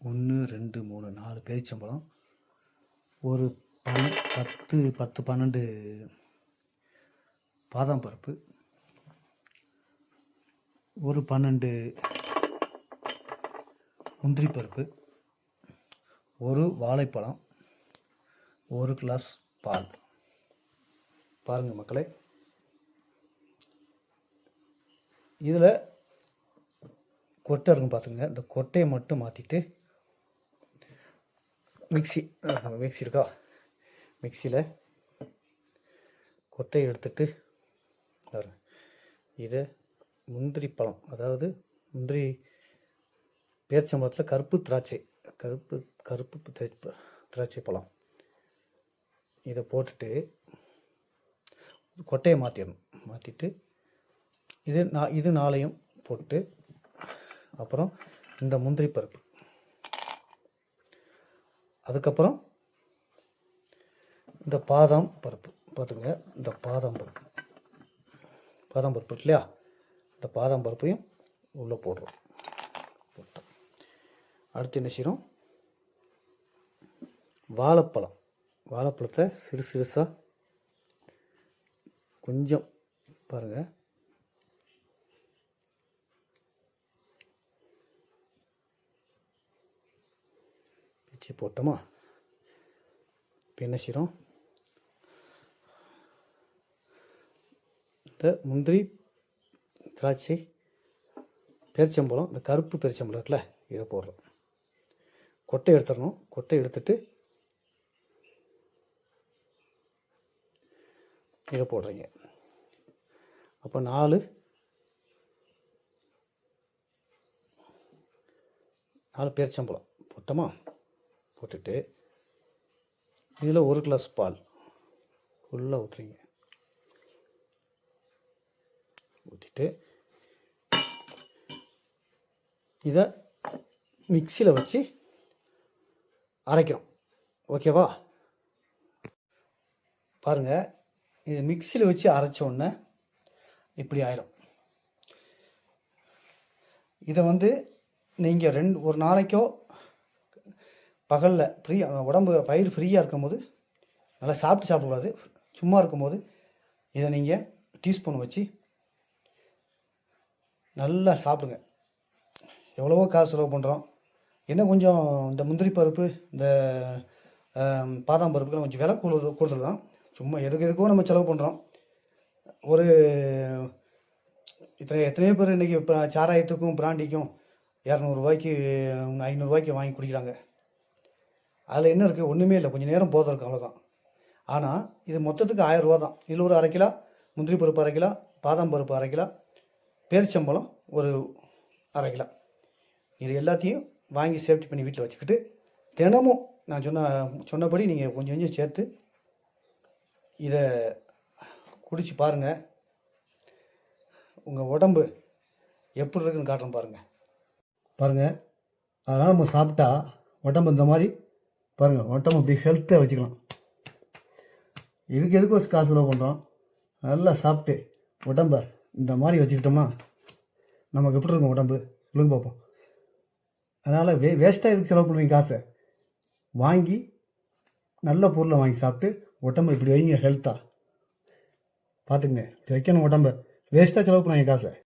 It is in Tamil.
1 2 3 4 பேரிச்சம்பழம், ஒரு 10 12 பாதாம் பருப்பு, ஒரு 12 முந்திரி பருப்பு, ஒரு வாழைப்பழம், ஒரு கிளாஸ் பால். பாருங்கள் மக்களே, இதில் கொட்டை இருக்கும் பார்த்துங்க. இந்த கொட்டையை மட்டும் மாற்றிட்டு மிக்சி இருக்கா, மிக்சியில் கொட்டையை எடுத்துட்டு இதை முந்திரி பழம், அதாவது முந்திரி பேரிச்சம்பழத்தில் கருப்பு திராட்சை பழம், இதை போட்டுட்டு கொட்டையை மாற்றிட்டு இது நாளையும் போட்டு, அப்புறம் இந்த முந்திரி பருப்பு, அதுக்கப்புறம் இந்த பாதாம் பருப்பு பார்த்துங்க. இந்த பாதாம் பருப்பு இல்லையா, இந்த பாதாம் பருப்பையும் உள்ளே போடுறோம். அடுத்து என்ன செய்கிறோம், வாழைப்பழத்தை சிறுசாக கொஞ்சம் பாருங்கள், பிச்சு போட்டோமா. இப்போ என்ன செய்கிறோம், இந்த முந்திரி திராட்சை பேரிச்சம்பழம், இந்த கருப்பு பேரிச்சம்பழம் இருக்குல்ல, இதை போடுறோம். கொட்டை எடுத்துடணும். கொட்டை எடுத்துட்டு இதை போடுறீங்க. அப்போ 4 பேரிச்சம்பழம் போட்டோமா. போட்டுட்டு இதில் ஒரு கிளாஸ் பால் ஃபுல்லாக ஊற்றுறீங்க. ஊற்றிட்டு இதை மிக்சியில் வச்சு அரைக்கிறோம். ஓகேவா, பாருங்கள், இது மிக்சியில் வச்சு அரைச்சோடனே இப்படி ஆயிடும். இதை நீங்கள் ஒரு நாளைக்கோ பகலில் உடம்பு வயிறு ஃப்ரீயாக இருக்கும்போது, நல்லா சாப்பிடக்கூடாது, சும்மா இருக்கும்போது இதை நீங்கள் டீஸ்பூன் வச்சு நல்லா சாப்பிடுங்க. எவ்வளவோ காசு செலவு பண்ணுறோம், என்ன கொஞ்சம் இந்த முந்திரி பருப்பு, இந்த பாதாம் பருப்புக்கெல்லாம் கொஞ்சம் விலை கூடுதல் தான். சும்மா எதுக்கோ நம்ம செலவு பண்ணுறோம். ஒரு எத்தனையோ பேர் இன்றைக்கி இப்போ சாராயத்துக்கும் பிராண்டிக்கும் 200 ரூபாய்க்கு 500 ரூபாய்க்கு வாங்கி குடிக்கிறாங்க. அதில் என்ன இருக்குது, ஒன்றுமே இல்லை, கொஞ்சம் நேரம் போதும் இருக்குது, அவ்வளோதான். ஆனால் இது மொத்தத்துக்கு 1000 ரூபா தான். இதில் ஒரு 1/2 கிலோ முந்திரி பருப்பு, 1/2 கிலோ பாதாம் பருப்பு, 1/2 கிலோ பேரிச்சம்பழம், ஒரு 1/2 கிலோ, இது எல்லாத்தையும் வாங்கி சேஃப்டி பண்ணி வீட்டில் வச்சுக்கிட்டு தினமும் நான் சொன்னபடி நீங்கள் கொஞ்சம் கொஞ்சம் சேர்த்து இதை குடிச்சு பாருங்கள். உங்கள் உடம்பு எப்படி இருக்குன்னு காட்டுறோம் பாருங்கள். அதனால் நம்ம சாப்பிட்டா உடம்பு இந்த மாதிரி பாருங்கள், உடம்பு இப்படி ஹெல்த்தாக வச்சுக்கலாம். எதுக்கு காசு செலவு பண்ணுறோம், நல்லா சாப்பிட்டு உடம்பை இந்த மாதிரி வச்சுக்கிட்டோம்னா நமக்கு எப்படி இருக்கும் உடம்பு, சொல்லுங்க பார்ப்போம். அதனால் வேஸ்ட்டாக எதுக்கு செலவு பண்ணுறீங்க காசை, வாங்கி நல்ல பொருளை வாங்கி சாப்பிட்டு உடம்பை இப்படி வைங்க, ஹெல்த்தாக பார்த்துக்குங்க. இப்படி வைக்கணும் உடம்பை, வேஸ்ட்டாக செலவு பண்ணாங்க காசை.